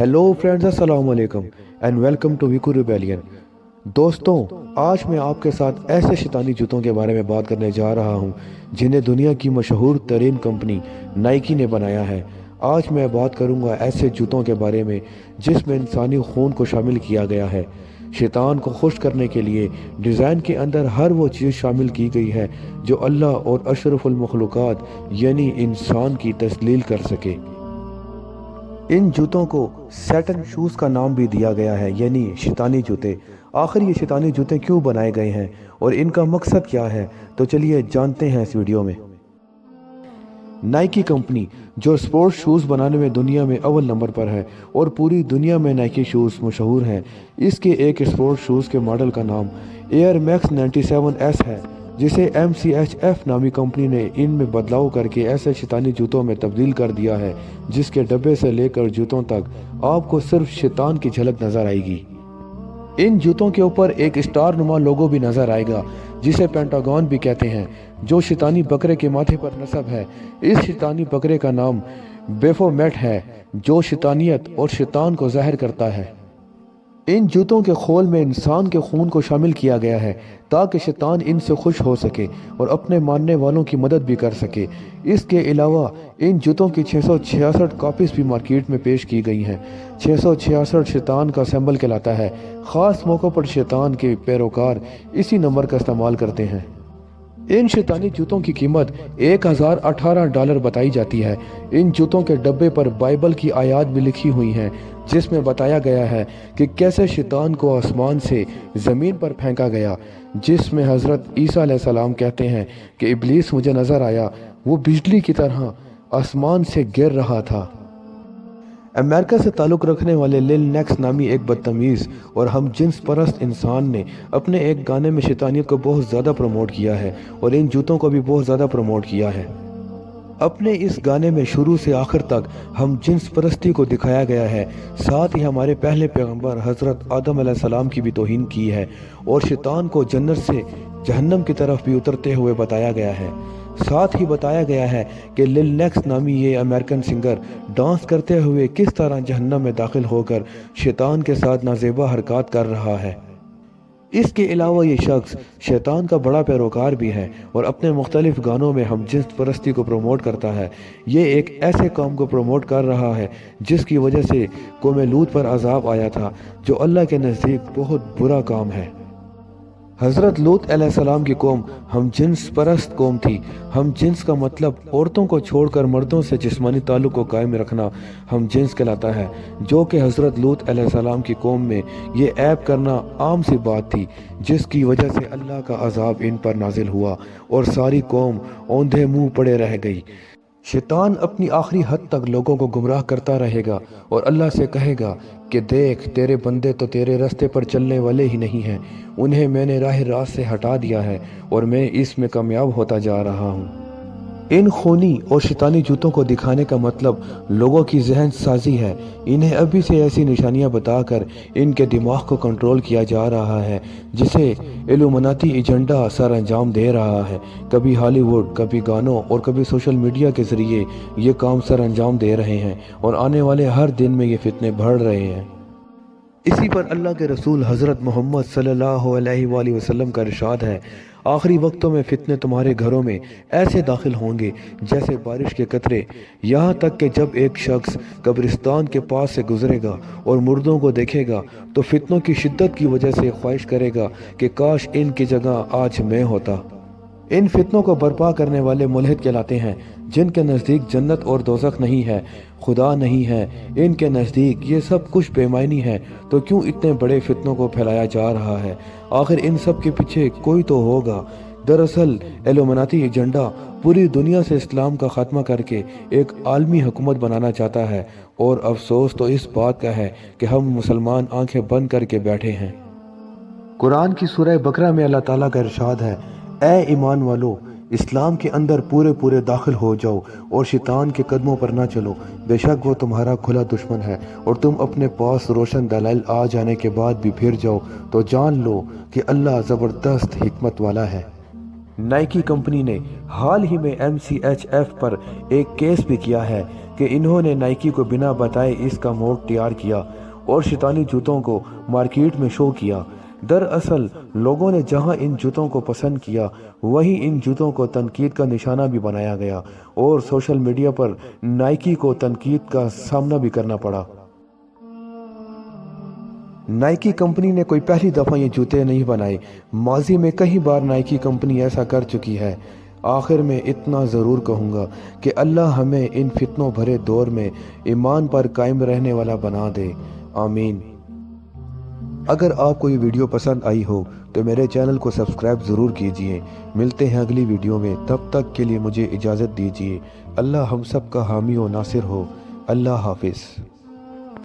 Hello friends, अस्सलाम वालेकुम and welcome to Viku rebellion. दोस्तों, आज मैं आपके साथ ऐसे शैतानी जूतों के बारे में बात करने जा रहा हूं जिन्हें दुनिया की मशहूर तरीन कंपनी नाइकी ने बनाया है। आज मैं बात करूंगा ऐसे जूतों के बारे में जिसमें इंसानी खून को शामिल किया गया है। शैतान को खुश करने के लिए डिज़ाइन के अंदर हर वो चीज़ शामिल की गई है जो अल्लाह और अशरफुल मखलूक़ात यानी इंसान की तस्लील कर सके। इन जूतों को सैटन शूज़ का नाम भी दिया गया है, यानी शैतानी जूते। आखिर ये शैतानी जूते क्यों बनाए गए हैं और इनका मकसद क्या है, तो चलिए जानते हैं इस वीडियो में। नाइकी कंपनी जो स्पोर्ट्स शूज़ बनाने में दुनिया में अव्वल नंबर पर है और पूरी दुनिया में नाइकी शूज़ मशहूर हैं। इसके एक स्पोर्ट्स शूज़ के मॉडल का नाम एयर मैक्स 97S है, जिसे MCHF नामी कंपनी ने इनमें बदलाव करके ऐसे शैतानी जूतों में तब्दील कर दिया है जिसके डब्बे से लेकर जूतों तक आपको सिर्फ शैतान की झलक नजर आएगी। इन जूतों के ऊपर एक स्टार नुमा लोगो भी नजर आएगा जिसे पेंटागन भी कहते हैं, जो शैतानी बकरे के माथे पर नस्ब है। इस शैतानी बकरे का नाम बेफोमेट है, जो शैतानियत और शैतान को ज़ाहिर करता है। इन जूतों के खोल में इंसान के खून को शामिल किया गया है ताकि शैतान इनसे खुश हो सके और अपने मानने वालों की मदद भी कर सके। इसके अलावा इन जूतों की 666 कॉपीज़ भी मार्केट में पेश की गई हैं। 666 शैतान का सिंबल कहलाता है। ख़ास मौक़ों पर शैतान के पैरोकार इसी नंबर का इस्तेमाल करते हैं। इन शैतानी जूतों की कीमत $1018 बताई जाती है। इन जूतों के डब्बे पर बाइबल की आयत भी लिखी हुई हैं जिसमें बताया गया है कि कैसे शैतान को आसमान से ज़मीन पर फेंका गया, जिसमें हज़रत ईसा अलैहिस्सलाम कहते हैं कि इब्लीस मुझे नज़र आया, वो बिजली की तरह आसमान से गिर रहा था। अमेरिका से ताल्लुक़ रखने वाले लिल नेक्स नामी एक बदतमीज़ और हम जिन्स परस्त इंसान ने अपने एक गाने में शैतानियत को बहुत ज़्यादा प्रमोट किया है और इन जूतों को भी बहुत ज़्यादा प्रमोट किया है। अपने इस गाने में शुरू से आखिर तक हम जिन्स परस्ती को दिखाया गया है। साथ ही हमारे पहले पैगंबर हज़रत आदम अलैहिस्सलाम की भी तौहीन की है और शैतान को जन्नत से जहन्नम की तरफ भी उतरते हुए बताया गया है। साथ ही बताया गया है कि लिल नेक्स नामी ये अमेरिकन सिंगर डांस करते हुए किस तरह जहन्नम में दाखिल होकर शैतान के साथ नाजेबा हरकत कर रहा है। इसके अलावा ये शख्स शैतान का बड़ा पैरोकार भी है और अपने मुख्तलिफ गानों में हम जिन्स परस्ती को प्रमोट करता है। ये एक ऐसे काम को प्रमोट कर रहा है जिसकी वजह से कौम लूत पर अजाब आया था, जो अल्लाह के नज़दीक बहुत बुरा काम है। हज़रत लूत अलैहिस्सलाम की कौम हम जिन्स परस्त कौम थी। हम जिन्स का मतलब औरतों को छोड़कर मर्दों से जिस्मानी ताल्लुक़ को कायम रखना हम जिन्स कहलाता है, जो कि हज़रत लूत अलैहिस्सलाम की कौम में ये ऐब करना आम सी बात थी, जिसकी वजह से अल्लाह का अजाब इन पर नाजिल हुआ और सारी कौम औंधे मुँह पड़े रह गई। शैतान अपनी आखिरी हद तक लोगों को गुमराह करता रहेगा और अल्लाह से कहेगा कि देख, तेरे बंदे तो तेरे रास्ते पर चलने वाले ही नहीं हैं, उन्हें मैंने राह रास्त से हटा दिया है और मैं इसमें कामयाब होता जा रहा हूँ। इन खूनी और शैतानी जूतों को दिखाने का मतलब लोगों की जहन साजी है। इन्हें अभी से ऐसी निशानियां बताकर इनके दिमाग को कंट्रोल किया जा रहा है जिसे इल्यूमिनाती एजेंडा सर अंजाम दे रहा है। कभी हॉलीवुड, कभी गानों और कभी सोशल मीडिया के ज़रिए ये काम सर अंजाम दे रहे हैं और आने वाले हर दिन में ये फितने बढ़ रहे हैं। इसी पर अल्लाह के रसूल हज़रत मोहम्मद सल्लल्लाहु अलैहि वसल्लम का इरशाद है, आखिरी वक्तों में फितने तुम्हारे घरों में ऐसे दाखिल होंगे जैसे बारिश के कतरे, यहाँ तक कि जब एक शख्स कब्रिस्तान के पास से गुजरेगा और मुर्दों को देखेगा तो फितनों की शिद्दत की वजह से ख्वाहिश करेगा कि काश इनकी जगह आज मैं होता। इन फितनों को बर्पा करने वाले मुल्हिद कहलाते हैं, जिनके नज़दीक जन्नत और दोज़ख नहीं है, खुदा नहीं है। इनके नज़दीक ये सब कुछ बेमायनी है, तो क्यों इतने बड़े फितनों को फैलाया जा रहा है? आखिर इन सब के पीछे कोई तो होगा। दरअसल इल्यूमिनाती एजेंडा पूरी दुनिया से इस्लाम का खात्मा करके एक आलमी हुकूमत बनाना चाहता है और अफसोस तो इस बात का है कि हम मुसलमान आंखें बंद करके बैठे हैं। कुरान की सूरह बकरा में अल्लाह ताला का इरशाद है, ए ईमान वालो, इस्लाम के अंदर पूरे पूरे दाखिल हो जाओ और शैतान के कदमों पर ना चलो, बेशक वो तुम्हारा खुला दुश्मन है और तुम अपने पास रोशन दलाइल आ जाने के बाद भी फिर जाओ तो जान लो कि अल्लाह ज़बरदस्त हिकमत वाला है। नाइकी कंपनी ने हाल ही में MCHF पर एक केस भी किया है कि इन्होंने नाइकी को बिना बताए इसका मॉडल तैयार किया और शैतानी जूतों को मार्केट में शो किया। दरअसल लोगों ने जहां इन जूतों को पसंद किया वहीं इन जूतों को तनकीद का निशाना भी बनाया गया और सोशल मीडिया पर नाइकी को तनकीद का सामना भी करना पड़ा। नाइकी कंपनी ने कोई पहली दफ़ा ये जूते नहीं बनाए, माजी में कई बार नाइकी कंपनी ऐसा कर चुकी है। आखिर में इतना ज़रूर कहूँगा कि अल्लाह हमें इन फितनों भरे दौर में ईमान पर कायम रहने वाला बना दे, आमीन। अगर आपको ये वीडियो पसंद आई हो तो मेरे चैनल को सब्सक्राइब ज़रूर कीजिए। मिलते हैं अगली वीडियो में, तब तक के लिए मुझे इजाज़त दीजिए। अल्लाह हम सब का हामी व नासिर हो। अल्लाह हाफिज़।